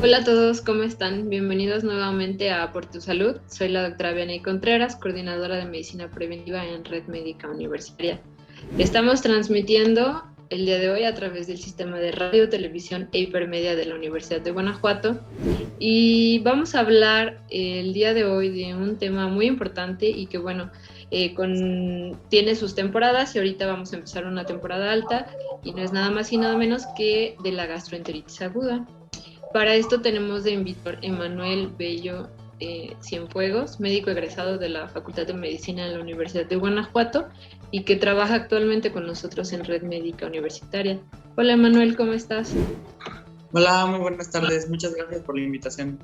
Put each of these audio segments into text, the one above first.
Hola a todos, ¿cómo están? Bienvenidos nuevamente a Por Tu Salud. Soy la doctora Vianey Contreras, coordinadora de Medicina Preventiva en Red Médica Universitaria. Estamos transmitiendo el día de hoy a través del sistema de radio, televisión e hipermedia de la Universidad de Guanajuato y vamos a hablar el día de hoy de un tema muy importante y que tiene sus temporadas y ahorita vamos a empezar una temporada alta y no es nada más y nada menos que de la gastroenteritis aguda. Para esto tenemos de invitado a Emanuel Bello Cienfuegos, médico egresado de la Facultad de Medicina de la Universidad de Guanajuato y que trabaja actualmente con nosotros en Red Médica Universitaria. Hola Emanuel, ¿cómo estás? Hola, muy buenas tardes. Muchas gracias por la invitación.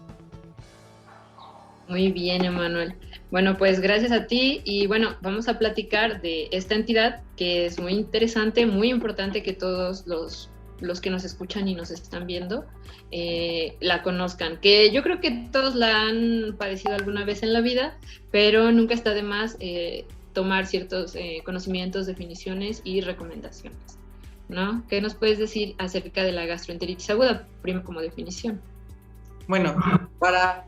Muy bien, Emanuel. Bueno, pues gracias a ti y bueno, vamos a platicar de esta entidad que es muy interesante, muy importante que todos los que nos escuchan y nos están viendo la conozcan, que yo creo que todos la han padecido alguna vez en la vida, pero nunca está de más tomar ciertos conocimientos, definiciones y recomendaciones, ¿no? ¿Qué nos puedes decir acerca de la gastroenteritis aguda, primero como definición? Bueno, para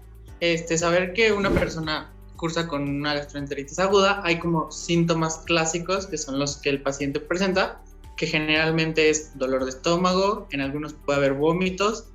saber que una persona cursa con una gastroenteritis aguda, hay como síntomas clásicos que son los que el paciente presenta, que generalmente es dolor de estómago, en algunos puede haber vómitos,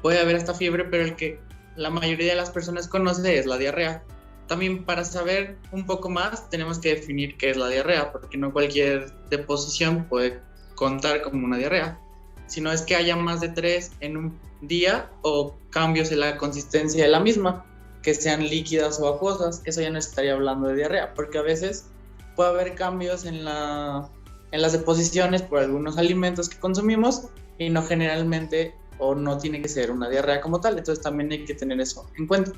puede haber hasta fiebre, pero el que la mayoría de las personas conoce es la diarrea. También para saber un poco más tenemos que definir qué es la diarrea, porque no cualquier deposición puede contar como una diarrea, sino es que haya más de 3 en un día o cambios en la consistencia de la misma, que sean líquidas o acuosas. Eso ya no estaría hablando de diarrea, porque a veces puede haber cambios en las deposiciones por algunos alimentos que consumimos y no generalmente o no tiene que ser una diarrea como tal, entonces también hay que tener eso en cuenta.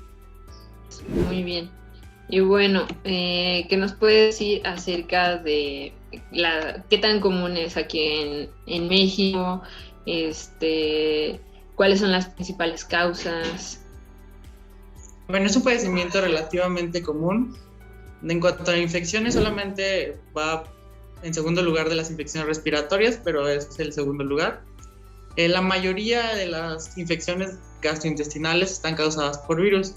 Muy bien. Y bueno, ¿qué nos puedes decir acerca de qué tan común es aquí en México? ¿Cuáles son las principales causas? Bueno, es un padecimiento relativamente común. En cuanto a infecciones, solamente va en segundo lugar de las infecciones respiratorias, pero es el segundo lugar. La mayoría de las infecciones gastrointestinales están causadas por virus.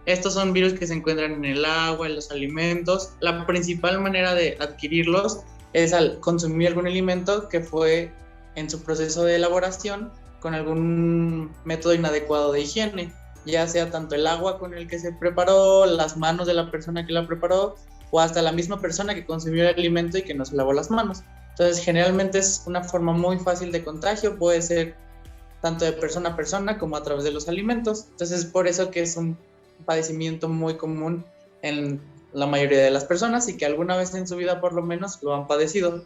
Estos son virus que se encuentran en el agua, en los alimentos. La principal manera de adquirirlos es al consumir algún alimento que fue en su proceso de elaboración con algún método inadecuado de higiene, ya sea tanto el agua con el que se preparó, las manos de la persona que la preparó, o hasta la misma persona que consumió el alimento y que no se lavó las manos. Entonces, generalmente es una forma muy fácil de contagio, puede ser tanto de persona a persona como a través de los alimentos. Entonces, es por eso que es un padecimiento muy común en la mayoría de las personas y que alguna vez en su vida por lo menos lo han padecido.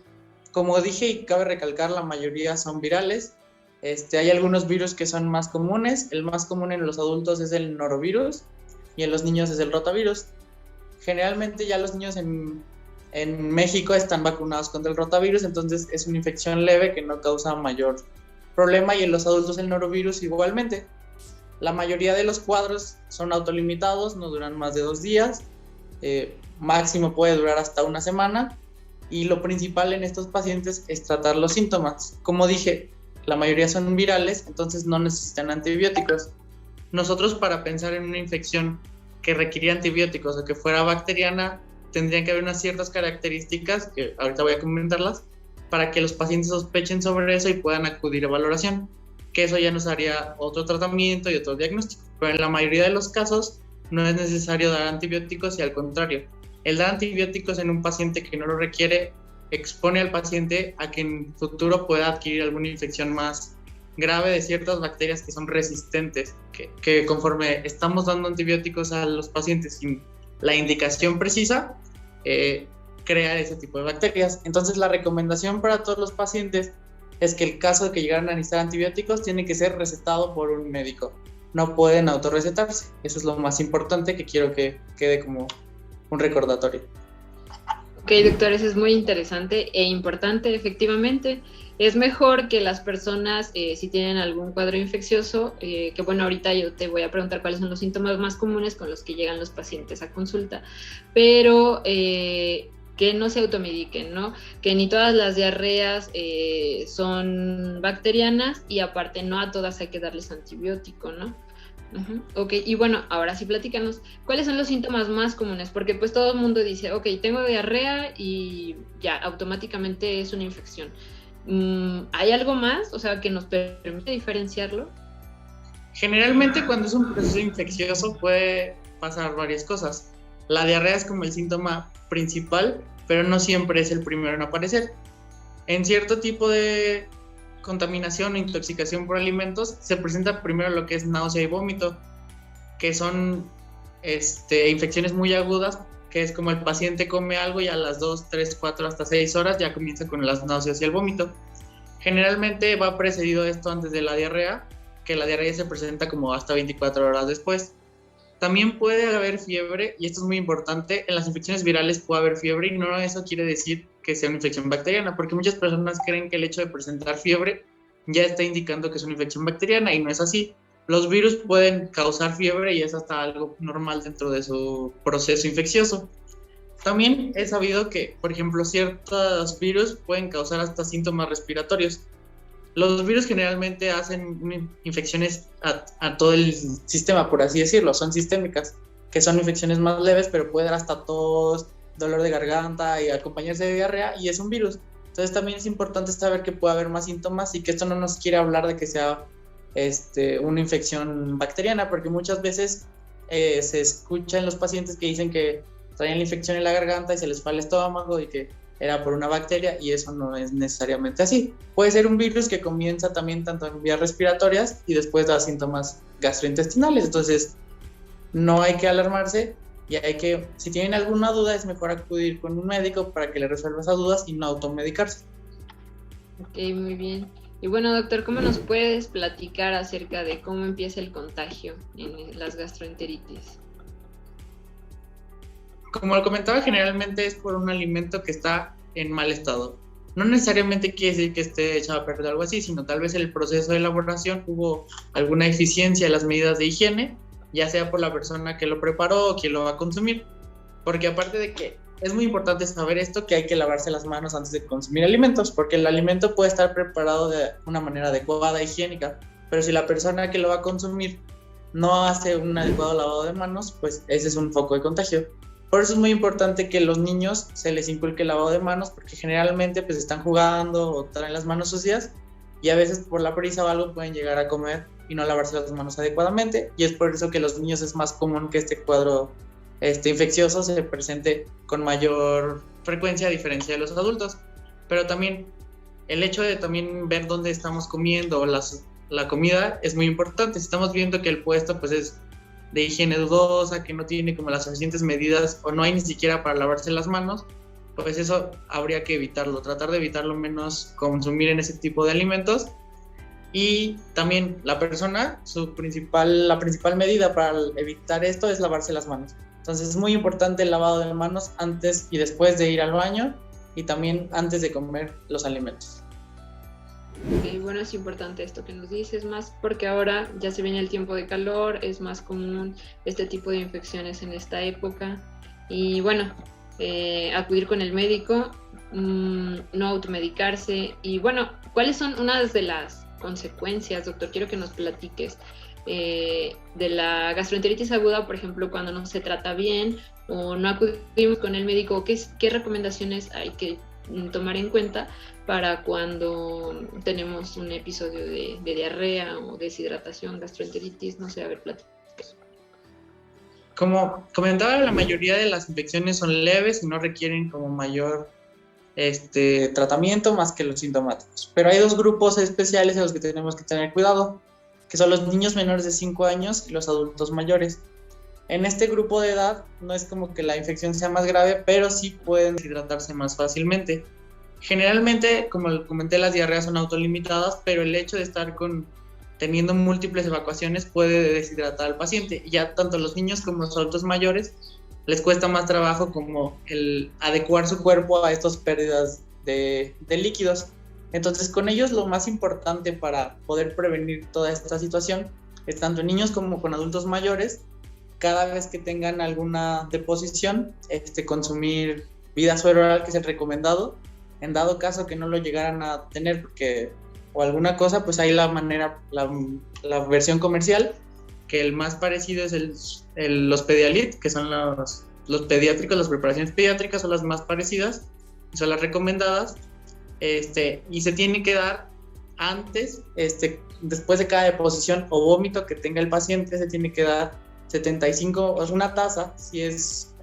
Como dije y cabe recalcar, la mayoría son virales. Hay algunos virus que son más comunes. El más común en los adultos es el norovirus y en los niños es el rotavirus. Generalmente ya los niños en México están vacunados contra el rotavirus, entonces es una infección leve que no causa mayor problema, y en los adultos el norovirus igualmente. La mayoría de los cuadros son autolimitados, no duran más de 2 días, máximo puede durar hasta una semana, y lo principal en estos pacientes es tratar los síntomas. Como dije, la mayoría son virales, entonces no necesitan antibióticos. Nosotros, para pensar en una infección que requería antibióticos o que fuera bacteriana, tendrían que haber unas ciertas características, que ahorita voy a comentarlas, para que los pacientes sospechen sobre eso y puedan acudir a valoración, que eso ya nos haría otro tratamiento y otro diagnóstico. Pero en la mayoría de los casos no es necesario dar antibióticos, y al contrario, el dar antibióticos en un paciente que no lo requiere expone al paciente a que en futuro pueda adquirir alguna infección más grave de ciertas bacterias que son resistentes, que conforme estamos dando antibióticos a los pacientes sin la indicación precisa, crea ese tipo de bacterias. Entonces, la recomendación para todos los pacientes es que el caso de que llegaran a necesitar antibióticos tiene que ser recetado por un médico. No pueden autorrecetarse. Eso es lo más importante, que quiero que quede como un recordatorio. Ok, doctor, eso es muy interesante e importante, efectivamente. Es mejor que las personas, si tienen algún cuadro infeccioso, que bueno, ahorita yo te voy a preguntar cuáles son los síntomas más comunes con los que llegan los pacientes a consulta, pero que que no se automediquen, ¿no? Que ni todas las diarreas son bacterianas y aparte no a todas hay que darles antibiótico, ¿no? Ok, y bueno, ahora sí platícanos, ¿cuáles son los síntomas más comunes? Porque pues todo el mundo dice, ok, tengo diarrea y ya, automáticamente es una infección. ¿Hay algo más, o sea, que nos permite diferenciarlo? Generalmente cuando es un proceso infeccioso puede pasar varias cosas. La diarrea es como el síntoma principal, pero no siempre es el primero en aparecer. En cierto tipo de contaminación o intoxicación por alimentos se presenta primero lo que es náusea y vómito, que son infecciones muy agudas, que es como el paciente come algo y a las 2, 3, 4, hasta 6 horas ya comienza con las náuseas y el vómito. Generalmente va precedido esto antes de la diarrea, que la diarrea se presenta como hasta 24 horas después. También puede haber fiebre, y esto es muy importante, en las infecciones virales puede haber fiebre, y no eso quiere decir que sea una infección bacteriana, porque muchas personas creen que el hecho de presentar fiebre ya está indicando que es una infección bacteriana, y no es así. Los virus pueden causar fiebre y es hasta algo normal dentro de su proceso infeccioso. También he sabido que, por ejemplo, ciertos virus pueden causar hasta síntomas respiratorios. Los virus generalmente hacen infecciones a todo el sistema, por así decirlo, son sistémicas, que son infecciones más leves, pero puede dar hasta tos, dolor de garganta y acompañarse de diarrea, y es un virus. Entonces también es importante saber que puede haber más síntomas y que esto no nos quiere hablar de que sea una infección bacteriana, porque muchas veces se escucha en los pacientes que dicen que traían la infección en la garganta y se les fue al estómago y que era por una bacteria, y eso no es necesariamente así. Puede ser un virus que comienza también tanto en vías respiratorias y después da síntomas gastrointestinales. Entonces no hay que alarmarse y si tienen alguna duda, es mejor acudir con un médico para que le resuelva esas dudas y no automedicarse. Ok, muy bien. Y bueno, doctor, ¿cómo nos puedes platicar acerca de cómo empieza el contagio en las gastroenteritis? Como lo comentaba, generalmente es por un alimento que está en mal estado. No necesariamente quiere decir que esté echado a perder o algo así, sino tal vez en el proceso de elaboración hubo alguna eficiencia en las medidas de higiene, ya sea por la persona que lo preparó o quien lo va a consumir. Porque aparte de que es muy importante saber esto, que hay que lavarse las manos antes de consumir alimentos, porque el alimento puede estar preparado de una manera adecuada, higiénica, pero si la persona que lo va a consumir no hace un adecuado lavado de manos, pues ese es un foco de contagio. Por eso es muy importante que los niños se les inculque el lavado de manos, porque generalmente pues están jugando o traen las manos sucias y a veces por la prisa o algo pueden llegar a comer y no lavarse las manos adecuadamente, y es por eso que los niños es más común que este cuadro infeccioso se presente con mayor frecuencia a diferencia de los adultos. Pero también el hecho de también ver dónde estamos comiendo la comida es muy importante. Si estamos viendo que el puesto pues es de higiene dudosa, que no tiene como las suficientes medidas o no hay ni siquiera para lavarse las manos, pues eso habría que evitarlo, tratar de evitarlo menos consumir en ese tipo de alimentos. Y también la persona, la principal medida para evitar esto es lavarse las manos. Entonces es muy importante el lavado de manos antes y después de ir al baño, y también antes de comer los alimentos. Bueno, es importante esto que nos dices, más porque ahora ya se viene el tiempo de calor, es más común este tipo de infecciones en esta época. Y bueno, acudir con el médico, no automedicarse. Y bueno, ¿cuáles son unas de las consecuencias, doctor? Quiero que nos platiques de la gastroenteritis aguda, por ejemplo, cuando no se trata bien o no acudimos con el médico. ¿Qué recomendaciones hay que tomar en cuenta para cuando tenemos un episodio de diarrea o deshidratación, gastroenteritis? No sé, a ver, platícanos. Como comentaba, la mayoría de las infecciones son leves y no requieren como mayor tratamiento más que los sintomáticos. Pero hay dos grupos especiales en los que tenemos que tener cuidado, que son los niños menores de 5 años y los adultos mayores. En este grupo de edad no es como que la infección sea más grave, pero sí pueden deshidratarse más fácilmente. Generalmente, como comenté, las diarreas son autolimitadas, pero el hecho de estar teniendo múltiples evacuaciones puede deshidratar al paciente. Y ya tanto los niños como los adultos mayores les cuesta más trabajo como el adecuar su cuerpo a estas pérdidas de líquidos. Entonces, con ellos lo más importante para poder prevenir toda esta situación es, tanto en niños como con adultos mayores, cada vez que tengan alguna deposición, consumir vida suero oral, que es el recomendado. En dado caso que no lo llegaran a tener o alguna cosa, pues hay la versión comercial, que el más parecido es los Pedialit, que son los pediátricos, las preparaciones pediátricas son las más parecidas, son las recomendadas, y se tiene que dar antes, después de cada deposición o vómito que tenga el paciente, se tiene que dar 75, o una taza, si es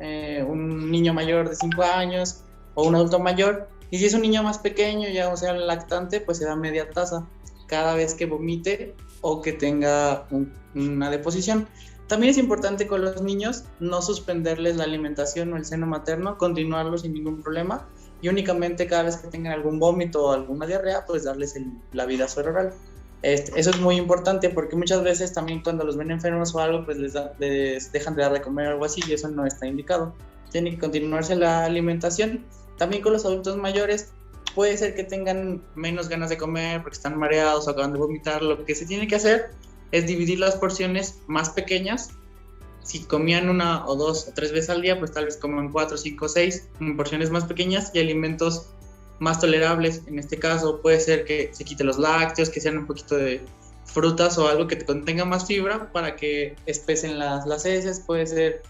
un niño mayor de 5 años o un adulto mayor, y si es un niño más pequeño, ya o sea, lactante, pues se da media taza cada vez que vomite o que tenga una deposición. También es importante con los niños no suspenderles la alimentación o el seno materno, continuarlo sin ningún problema, y únicamente cada vez que tengan algún vómito o alguna diarrea, pues darles la vida suero oral. Eso es muy importante, porque muchas veces también cuando los ven enfermos o algo, pues les dejan de dar de comer o algo así, y eso no está indicado. Tiene que continuarse la alimentación. También con los adultos mayores puede ser que tengan menos ganas de comer porque están mareados o acaban de vomitar. Lo que se tiene que hacer es dividir las porciones más pequeñas. Si comían 1 o 2 o 3 veces al día, pues tal vez coman 4, 5, 6 en porciones más pequeñas y alimentos más tolerables. En este caso puede ser que se quite los lácteos, que sean un poquito de frutas o algo que contenga más fibra para que espesen las heces. Puede ser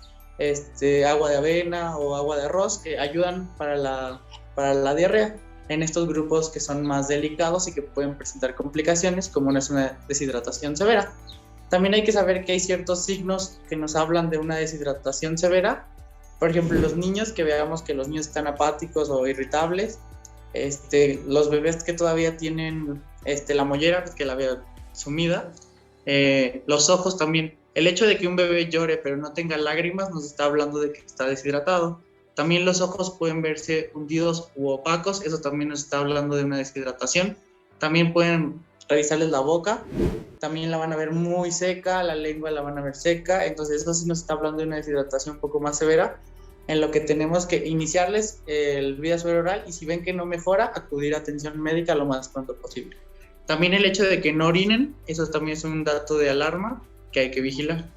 agua de avena o agua de arroz, que ayudan para la diarrea en estos grupos que son más delicados y que pueden presentar complicaciones, como es una deshidratación severa. También hay que saber que hay ciertos signos que nos hablan de una deshidratación severa. Por ejemplo, los niños, que veamos que los niños están apáticos o irritables, los bebés que todavía tienen la mollera, que la veo sumida, los ojos también. El hecho de que un bebé llore pero no tenga lágrimas nos está hablando de que está deshidratado. También los ojos pueden verse hundidos u opacos, eso también nos está hablando de una deshidratación. También pueden revisarles la boca, también la van a ver muy seca, la lengua la van a ver seca, entonces eso sí nos está hablando de una deshidratación un poco más severa, en lo que tenemos que iniciarles el vida suero oral, y si ven que no mejora, acudir a atención médica lo más pronto posible. También el hecho de que no orinen, eso también es un dato de alarma que hay que vigilar.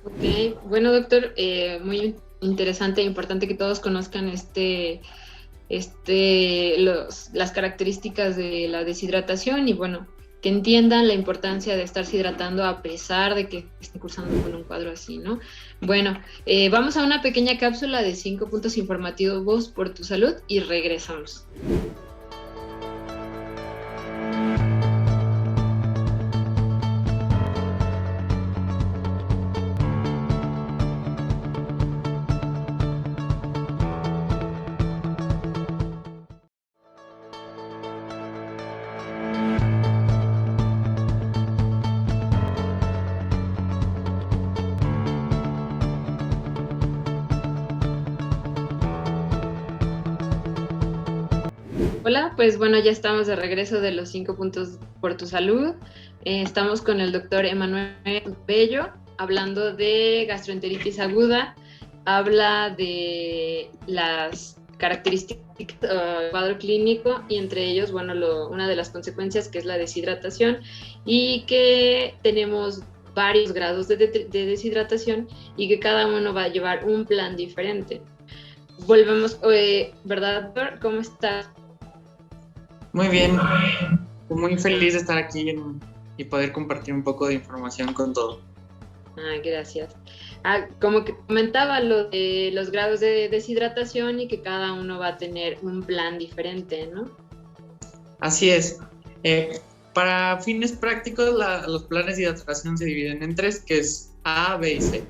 Ok, bueno, doctor, muy interesante e importante que todos conozcan las características de la deshidratación, y bueno, que entiendan la importancia de estarse hidratando a pesar de que estén cursando con un cuadro así, ¿no? Bueno, vamos a una pequeña cápsula de 5 puntos informativos por tu salud y regresamos. Hola, pues bueno, ya estamos de regreso de los 5 puntos por tu salud. Estamos con el doctor Emanuel Bello, hablando de gastroenteritis aguda. Habla de las características del cuadro clínico, y entre ellos, bueno, una de las consecuencias, que es la deshidratación, y que tenemos varios grados de deshidratación y que cada uno va a llevar un plan diferente. Volvemos, ¿verdad, doctor? ¿Cómo estás? Muy bien, muy feliz de estar aquí y poder compartir un poco de información con todos. Gracias. Como que comentaba lo de los grados de deshidratación y que cada uno va a tener un plan diferente, ¿no? Así es. Para fines prácticos, los planes de hidratación se dividen en 3, que es A, B y C.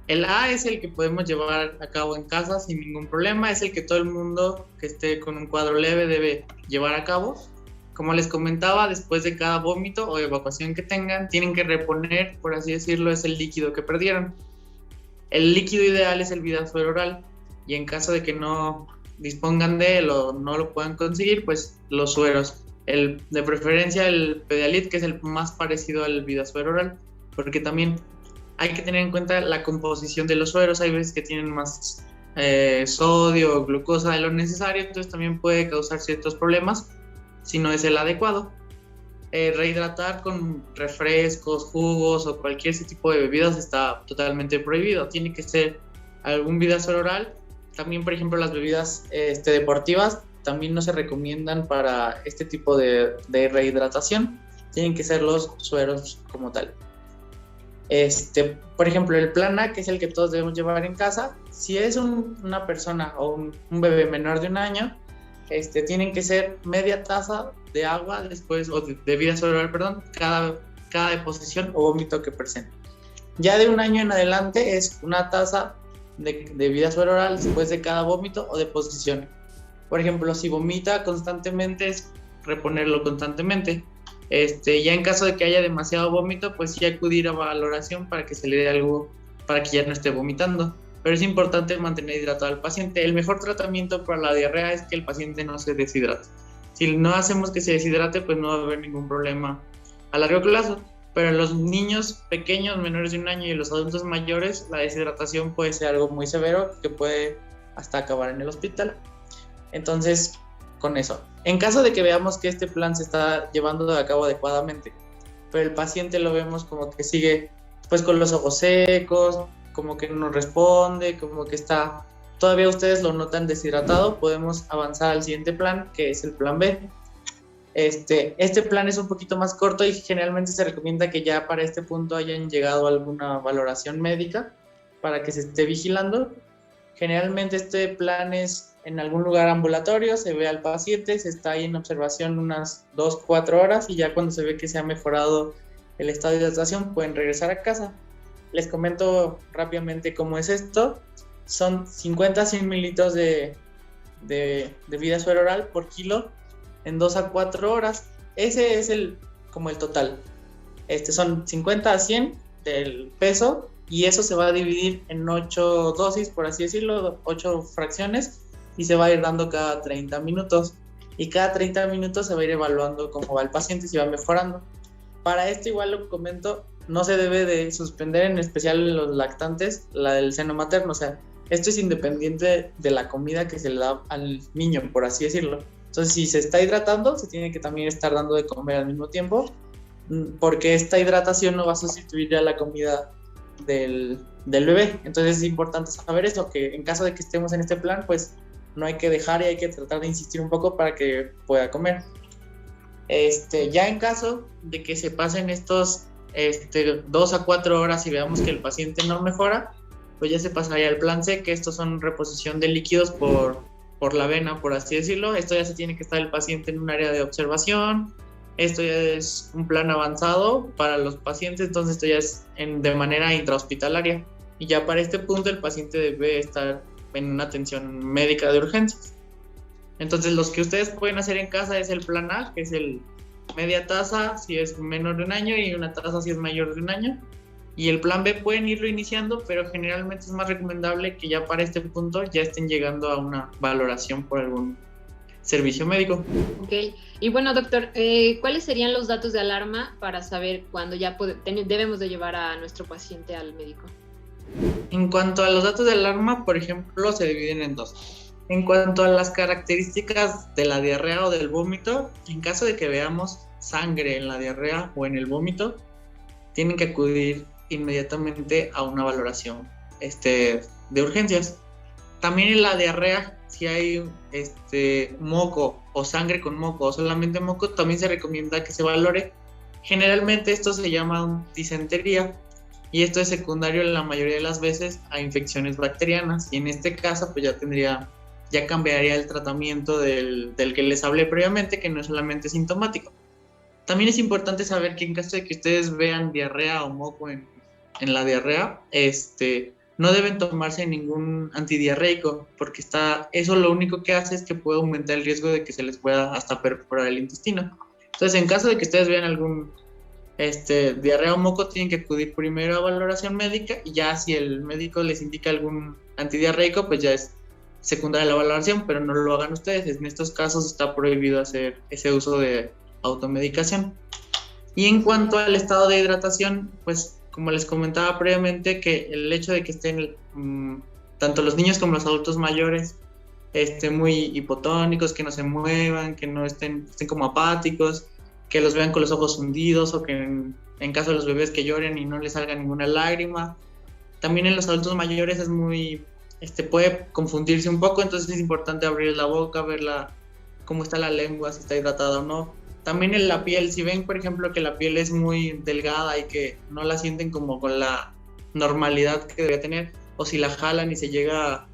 El A es el que podemos llevar a cabo en casa sin ningún problema, es el que todo el mundo que esté con un cuadro leve debe llevar a cabo. Como les comentaba, después de cada vómito o evacuación que tengan, tienen que reponer, por así decirlo, es el líquido que perdieron. El líquido ideal es el vida suero oral, y en caso de que no dispongan de él o no lo puedan conseguir, pues los sueros. De preferencia el Pedialit, que es el más parecido al vida suero oral, porque también hay que tener en cuenta la composición de los sueros. Hay veces que tienen más sodio o glucosa de lo necesario, entonces también puede causar ciertos problemas si no es el adecuado. Rehidratar con refrescos, jugos o cualquier tipo de bebidas está totalmente prohibido. Tiene que ser algún vida suero oral También, por ejemplo, las bebidas deportivas también no se recomiendan para este tipo de rehidratación. Tienen que ser los sueros como tal. Por ejemplo, el plan A, que es el que todos debemos llevar en casa, si es una persona o un bebé menor de 1 año, tienen que ser media taza de agua después, o de bebida suero, perdón, cada deposición o vómito que presente. Ya de 1 año en adelante es 1 taza de bebida suero oral después de cada vómito o deposición. Por ejemplo, si vomita constantemente, es reponerlo constantemente. Ya en caso de que haya demasiado vómito, pues sí acudir a valoración para que se le dé algo, para que ya no esté vomitando. Pero es importante mantener hidratado al paciente. El mejor tratamiento para la diarrea es que el paciente no se deshidrate. Si no hacemos que se deshidrate, pues no va a haber ningún problema a largo plazo. Pero en los niños pequeños, menores de 1 año, y los adultos mayores, la deshidratación puede ser algo muy severo que puede hasta acabar en el hospital. Entonces, con eso. En caso de que veamos que este plan se está llevando a cabo adecuadamente, pero el paciente lo vemos como que sigue pues con los ojos secos, como que no responde, como que está, todavía ustedes lo notan deshidratado, podemos avanzar al siguiente plan, que es el plan B. Este plan es un poquito más corto y generalmente se recomienda que ya para este punto hayan llegado a alguna valoración médica para que se esté vigilando. Generalmente este plan es en algún lugar ambulatorio, se ve al paciente, se está ahí en observación unas 2-4 horas y ya cuando se ve que se ha mejorado el estado de hidratación pueden regresar a casa. Les comento rápidamente cómo es esto. Son 50-100 mililitros de bebida suero oral por kilo en 2 a 4 horas. Ese es como el total. Son 50 a 100 del peso y eso se va a dividir en 8 dosis, por así decirlo, 8 fracciones, y se va a ir dando cada 30 minutos. Y cada 30 minutos se va a ir evaluando cómo va el paciente, si va mejorando. Para esto, igual lo comento, no se debe de suspender, en especial en los lactantes, la del seno materno. O sea, esto es independiente de la comida que se le da al niño, por así decirlo. Entonces, si se está hidratando, se tiene que también estar dando de comer al mismo tiempo, porque esta hidratación no va a sustituir a la comida del bebé. Entonces es importante saber eso, que en caso de que estemos en este plan, pues no hay que dejar y hay que tratar de insistir un poco para que pueda comer. Ya en caso de que se pasen estos 2 a 4 horas y veamos que el paciente no mejora, pues ya se pasaría al plan C, que estos son reposición de líquidos por la vena, por así decirlo. Esto ya se tiene que estar el paciente en un área de observación. Esto ya es un plan avanzado para los pacientes, entonces esto ya es de manera intrahospitalaria. Y ya para este punto el paciente debe estar en una atención médica de urgencias. Entonces los que ustedes pueden hacer en casa es el plan A, que es el media taza si es menor de 1 año y 1 taza si es mayor de 1 año. Y el plan B pueden irlo iniciando, pero generalmente es más recomendable que ya para este punto ya estén llegando a una valoración por algún servicio médico. Ok, y bueno, doctor, ¿cuáles serían los datos de alarma para saber cuándo ya debemos de llevar a nuestro paciente al médico? En cuanto a los datos de alarma, por ejemplo, se dividen en 2. En cuanto a las características de la diarrea o del vómito, en caso de que veamos sangre en la diarrea o en el vómito, tienen que acudir inmediatamente a una valoración de urgencias. También en la diarrea, si hay moco o sangre con moco o solamente moco, también se recomienda que se valore. Generalmente esto se llama disentería y esto es secundario en la mayoría de las veces a infecciones bacterianas, y en este caso pues ya cambiaría el tratamiento del que les hablé previamente, que no es solamente sintomático. También es importante saber que en caso de que ustedes vean diarrea o moco en la diarrea, no deben tomarse ningún antidiarreico, porque eso lo único que hace es que puede aumentar el riesgo de que se les pueda hasta perforar el intestino. Entonces, en caso de que ustedes vean algún diarrea o moco, tienen que acudir primero a valoración médica, y ya si el médico les indica algún antidiarreico, pues ya es secundaria la valoración, pero no lo hagan ustedes. En estos casos está prohibido hacer ese uso de automedicación. Y en cuanto al estado de hidratación, pues como les comentaba previamente, que el hecho de que estén tanto los niños como los adultos mayores muy hipotónicos, que no se muevan, que no estén como apáticos, que los vean con los ojos hundidos, o que en caso de los bebés que lloren y no les salga ninguna lágrima. También en los adultos mayores es muy puede confundirse un poco, entonces es importante abrir la boca, ver cómo está la lengua, si está hidratada o no. También en la piel, si ven, por ejemplo, que la piel es muy delgada y que no la sienten como con la normalidad que debería tener, o si la jalan y se llega,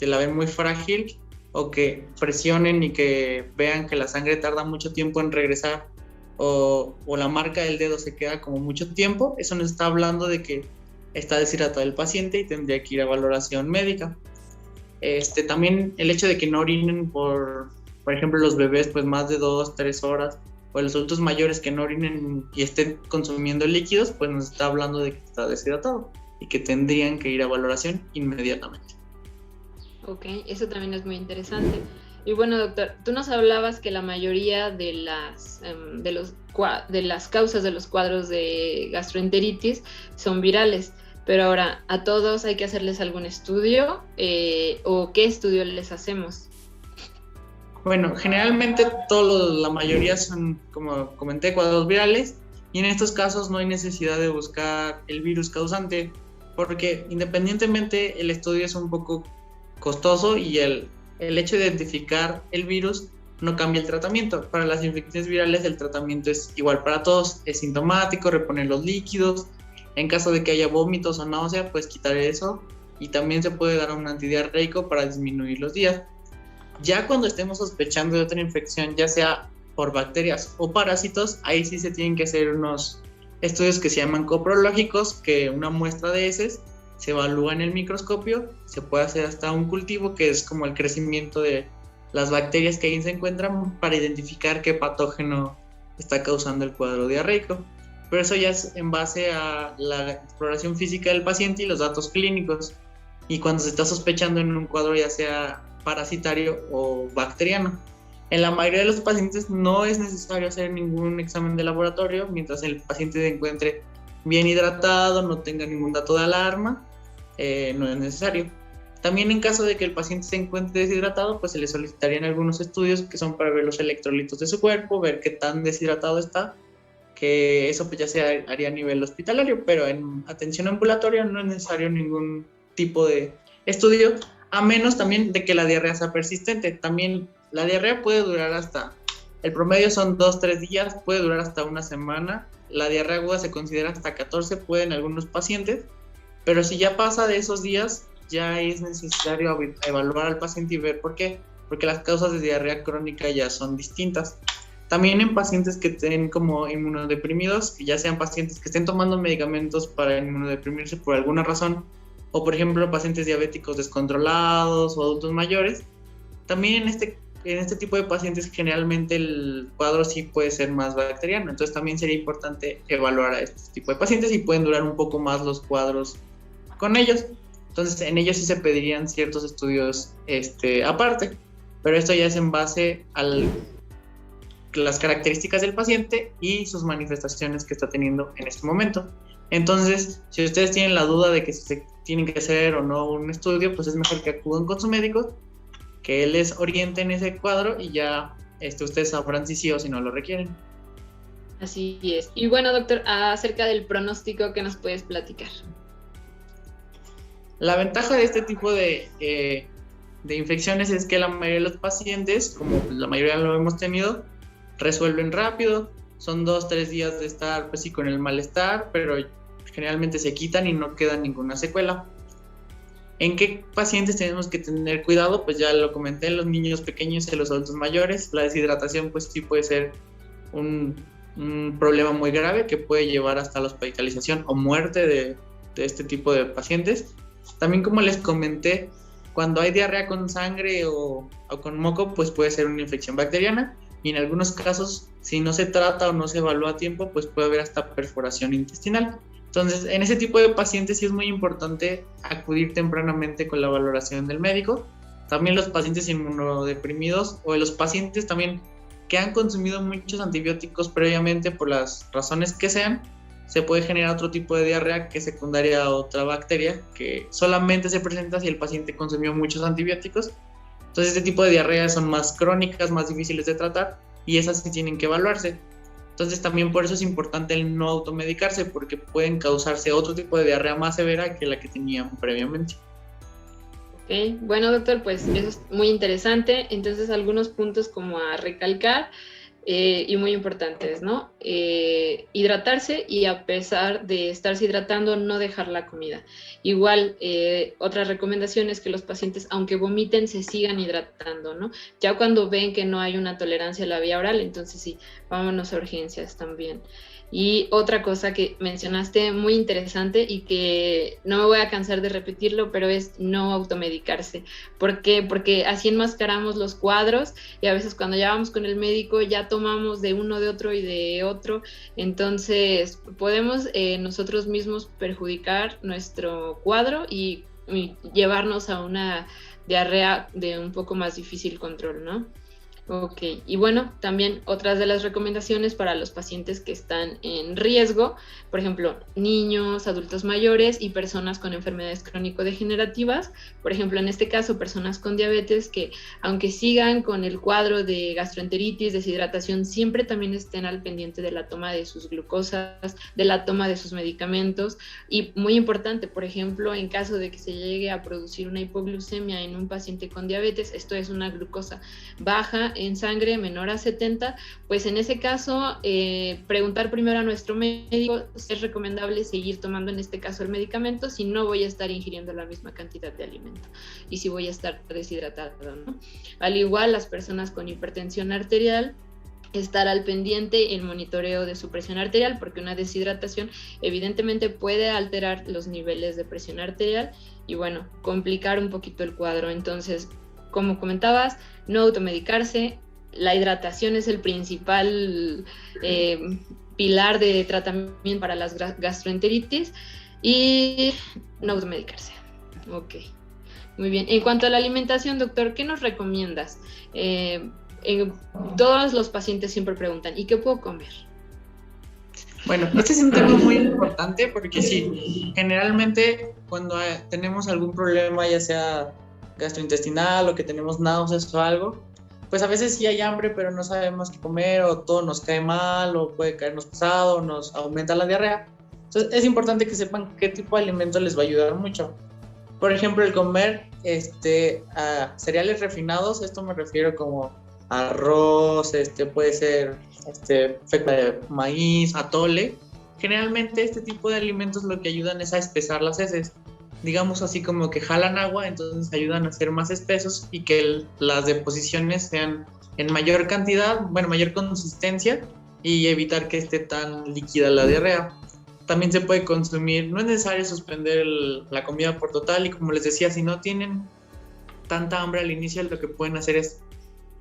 la ven muy frágil, o que presionen y que vean que la sangre tarda mucho tiempo en regresar, o la marca del dedo se queda como mucho tiempo, eso nos está hablando de que está deshidratado el paciente y tendría que ir a valoración médica. También el hecho de que no orinen por ejemplo, los bebés pues más de 2-3 horas, o los adultos mayores que no orinen y estén consumiendo líquidos, pues nos está hablando de que está deshidratado y que tendrían que ir a valoración inmediatamente. Ok, eso también es muy interesante. Y bueno, doctor, tú nos hablabas que la mayoría de las causas de los cuadros de gastroenteritis son virales, pero ahora, ¿a todos hay que hacerles algún estudio o qué estudio les hacemos? Bueno, generalmente la mayoría son, como comenté, cuadros virales, y en estos casos no hay necesidad de buscar el virus causante, porque independientemente el estudio es un poco costoso y el hecho de identificar el virus no cambia el tratamiento. Para las infecciones virales el tratamiento es igual para todos, es sintomático, reponer los líquidos, en caso de que haya vómitos o náusea, pues quitar eso, y también se puede dar un antidiarreico para disminuir los días. Ya cuando estemos sospechando de otra infección, ya sea por bacterias o parásitos, ahí sí se tienen que hacer unos estudios que se llaman coprológicos, que una muestra de heces se evalúa en el microscopio, se puede hacer hasta un cultivo, que es como el crecimiento de las bacterias que ahí se encuentran, para identificar qué patógeno está causando el cuadro diarreico. Pero eso ya es en base a la exploración física del paciente y los datos clínicos, y cuando se está sospechando en un cuadro ya sea parasitario o bacteriano. En la mayoría de los pacientes no es necesario hacer ningún examen de laboratorio mientras el paciente se encuentre bien hidratado, no tenga ningún dato de alarma, no es necesario. También en caso de que el paciente se encuentre deshidratado, pues se le solicitarían algunos estudios que son para ver los electrolitos de su cuerpo, ver qué tan deshidratado está, que eso pues ya se haría a nivel hospitalario, pero en atención ambulatoria no es necesario ningún tipo de estudio, a menos también de que la diarrea sea persistente. También la diarrea puede durar el promedio son 2-3 días, puede durar hasta una semana. La diarrea aguda se considera hasta 14, puede en algunos pacientes, pero si ya pasa de esos días, ya es necesario evaluar al paciente y ver por qué, porque las causas de diarrea crónica ya son distintas. También en pacientes que estén como inmunodeprimidos, que ya sean pacientes que estén tomando medicamentos para inmunodeprimirse por alguna razón, o por ejemplo pacientes diabéticos descontrolados o adultos mayores, también en este tipo de pacientes generalmente el cuadro sí puede ser más bacteriano, entonces también sería importante evaluar a este tipo de pacientes y pueden durar un poco más los cuadros con ellos. Entonces en ellos sí se pedirían ciertos estudios aparte, pero esto ya es en base a las características del paciente y sus manifestaciones que está teniendo en este momento. Entonces, si ustedes tienen la duda de que se tienen que hacer o no un estudio, pues es mejor que acudan con su médico, que él les oriente en ese cuadro y ya ustedes sabrán si sí o si no lo requieren. Así es. Y bueno, doctor, acerca del pronóstico, ¿qué nos puedes platicar? La ventaja de este tipo de infecciones es que la mayoría de los pacientes, como la mayoría lo hemos tenido, resuelven rápido. Son 2-3 días de estar pues sí con el malestar, pero generalmente se quitan y no queda ninguna secuela. ¿En qué pacientes tenemos que tener cuidado? Pues ya lo comenté, en los niños pequeños y en los adultos mayores. La deshidratación pues sí puede ser un problema muy grave que puede llevar hasta la hospitalización o muerte de este tipo de pacientes. También, como les comenté, cuando hay diarrea con sangre o con moco, pues puede ser una infección bacteriana, y en algunos casos, si no se trata o no se evalúa a tiempo, pues puede haber hasta perforación intestinal. Entonces, en ese tipo de pacientes sí es muy importante acudir tempranamente con la valoración del médico. También los pacientes inmunodeprimidos o los pacientes también que han consumido muchos antibióticos previamente por las razones que sean, se puede generar otro tipo de diarrea que es secundaria a otra bacteria que solamente se presenta si el paciente consumió muchos antibióticos. Entonces este tipo de diarreas son más crónicas, más difíciles de tratar, y esas sí tienen que evaluarse. Entonces también por eso es importante el no automedicarse, porque pueden causarse otro tipo de diarrea más severa que la que tenían previamente. Ok, Ok, bueno, doctor, pues eso es muy interesante. Entonces, algunos puntos como a recalcar y muy importantes, ¿no? Hidratarse y a pesar de estarse hidratando, no dejar la comida. Igual, otra recomendación es que los pacientes, aunque vomiten, se sigan hidratando, ¿no? Ya cuando ven que no hay una tolerancia a la vía oral, entonces sí, vámonos a urgencias también. Y otra cosa que mencionaste muy interesante y que no me voy a cansar de repetirlo, pero es no automedicarse. ¿Por qué? Porque así enmascaramos los cuadros y a veces cuando ya vamos con el médico ya tomamos de uno, de otro y de otro. Entonces podemos nosotros mismos perjudicar nuestro cuadro y llevarnos a una diarrea de un poco más difícil control, ¿no? Ok, y bueno, también otras de las recomendaciones para los pacientes que están en riesgo, por ejemplo, niños, adultos mayores y personas con enfermedades crónico-degenerativas, por ejemplo, en este caso, personas con diabetes que aunque sigan con el cuadro de gastroenteritis, deshidratación, siempre también estén al pendiente de la toma de sus glucosas, de la toma de sus medicamentos y muy importante, por ejemplo, en caso de que se llegue a producir una hipoglucemia en un paciente con diabetes, esto es una glucosa baja en sangre menor a 70, pues en ese caso preguntar primero a nuestro médico si es recomendable seguir tomando en este caso el medicamento, si no voy a estar ingiriendo la misma cantidad de alimento y si voy a estar deshidratado, ¿no? Al igual las personas con hipertensión arterial, estar al pendiente el monitoreo de su presión arterial, porque una deshidratación evidentemente puede alterar los niveles de presión arterial y bueno, complicar un poquito el cuadro. Entonces, como comentabas, no automedicarse, la hidratación es el principal pilar de tratamiento para las gastroenteritis y no automedicarse. Ok, muy bien. En cuanto a la alimentación, doctor, ¿qué nos recomiendas? Todos los pacientes siempre preguntan, ¿y qué puedo comer? Bueno, este es un tema muy importante porque sí, generalmente cuando tenemos algún problema, ya sea gastrointestinal o que tenemos náuseas o algo, pues a veces sí hay hambre, pero no sabemos qué comer o todo nos cae mal o puede caernos pesado o nos aumenta la diarrea. Entonces es importante que sepan qué tipo de alimento les va a ayudar mucho. Por ejemplo, el comer cereales refinados, esto me refiero como arroz, puede ser feca de maíz, atole. Generalmente este tipo de alimentos lo que ayudan es a espesar las heces. Digamos así como que jalan agua, entonces ayudan a ser más espesos y que las deposiciones sean en mayor cantidad, bueno, mayor consistencia y evitar que esté tan líquida la diarrea. También se puede consumir, no es necesario suspender la comida por total y como les decía, si no tienen tanta hambre al inicio, lo que pueden hacer es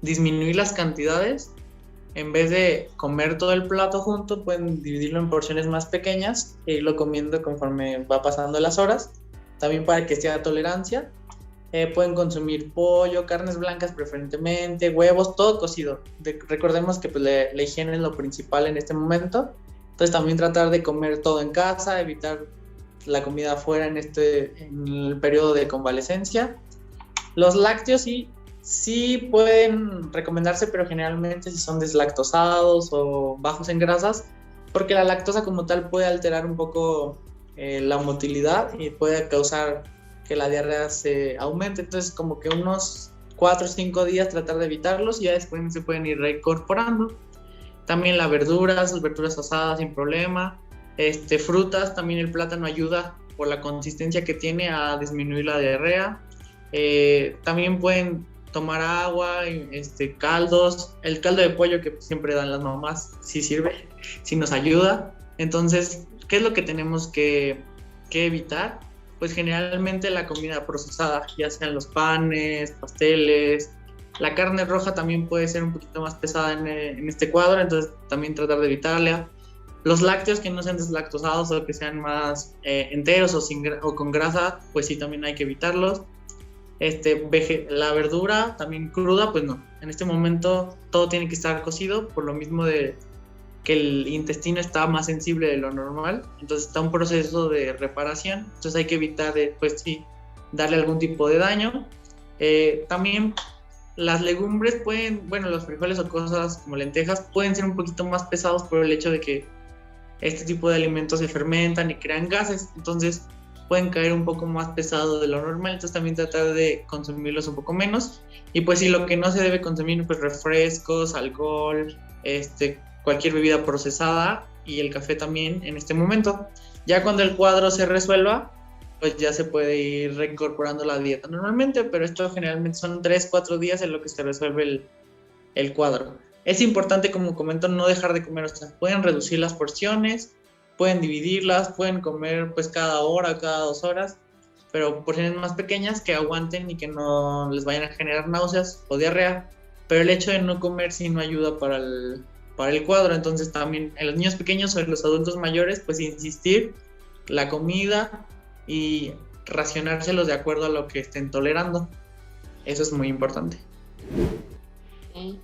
disminuir las cantidades. En vez de comer todo el plato junto, pueden dividirlo en porciones más pequeñas e irlo comiendo conforme va pasando las horas. También para que sea tolerancia, pueden consumir pollo, carnes blancas preferentemente, huevos, todo cocido. Recordemos que pues, la higiene es lo principal en este momento. Entonces también tratar de comer todo en casa, evitar la comida afuera en el periodo de convalecencia. Los lácteos sí pueden recomendarse, pero generalmente si son deslactosados o bajos en grasas, porque la lactosa como tal puede alterar un poco la motilidad y puede causar que la diarrea se aumente. Entonces como que unos 4 o 5 días tratar de evitarlos y ya después se pueden ir reincorporando. También las verduras asadas sin problema. Frutas, también el plátano ayuda por la consistencia que tiene a disminuir la diarrea. También pueden tomar agua, caldos. El caldo de pollo que siempre dan las mamás sí sirve, sí nos ayuda. Entonces, ¿qué es lo que tenemos que evitar? Pues generalmente la comida procesada, ya sean los panes, pasteles. La carne roja también puede ser un poquito más pesada en este cuadro, entonces también tratar de evitarla. Los lácteos que no sean deslactosados o que sean más enteros o con grasa, pues sí, también hay que evitarlos. La verdura también cruda, pues no. En este momento todo tiene que estar cocido, por lo mismo de que el intestino está más sensible de lo normal, entonces está un proceso de reparación, entonces hay que evitar, pues sí, darle algún tipo de daño. También las legumbres los frijoles o cosas como lentejas pueden ser un poquito más pesados por el hecho de que este tipo de alimentos se fermentan y crean gases, entonces pueden caer un poco más pesado de lo normal, entonces también tratar de consumirlos un poco menos. Y pues si lo que no se debe consumir, pues refrescos, alcohol, cualquier bebida procesada y el café también en este momento. Ya cuando el cuadro se resuelva, pues ya se puede ir reincorporando la dieta normalmente, pero esto generalmente son 3-4 días en lo que se resuelve el cuadro. Es importante, como comento, no dejar de comer, o sea, pueden reducir las porciones, pueden dividirlas, pueden comer pues cada hora, cada 2 horas, pero porciones más pequeñas que aguanten y que no les vayan a generar náuseas o diarrea, pero el hecho de no comer sí no ayuda para el cuadro, entonces también en los niños pequeños o en los adultos mayores, pues insistir la comida y racionárselos de acuerdo a lo que estén tolerando. Eso es muy importante. Okay.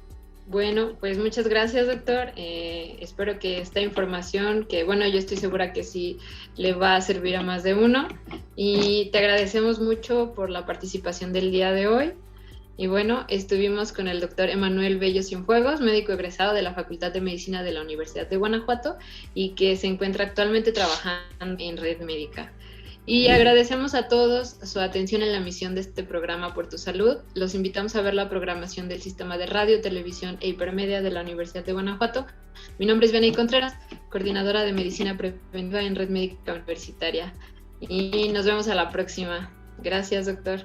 Bueno, pues muchas gracias, doctor. Espero que esta información, que bueno, yo estoy segura que sí le va a servir a más de uno, y te agradecemos mucho por la participación del día de hoy. Y bueno, estuvimos con el doctor Emanuel Bello Cienfuegos, médico egresado de la Facultad de Medicina de la Universidad de Guanajuato y que se encuentra actualmente trabajando en Red Médica. Y agradecemos a todos su atención en la emisión de este programa Por Tu Salud. Los invitamos a ver la programación del Sistema de Radio, Televisión e Hipermedia de la Universidad de Guanajuato. Mi nombre es Vianey Contreras, coordinadora de Medicina Preventiva en Red Médica Universitaria. Y nos vemos a la próxima. Gracias, doctor.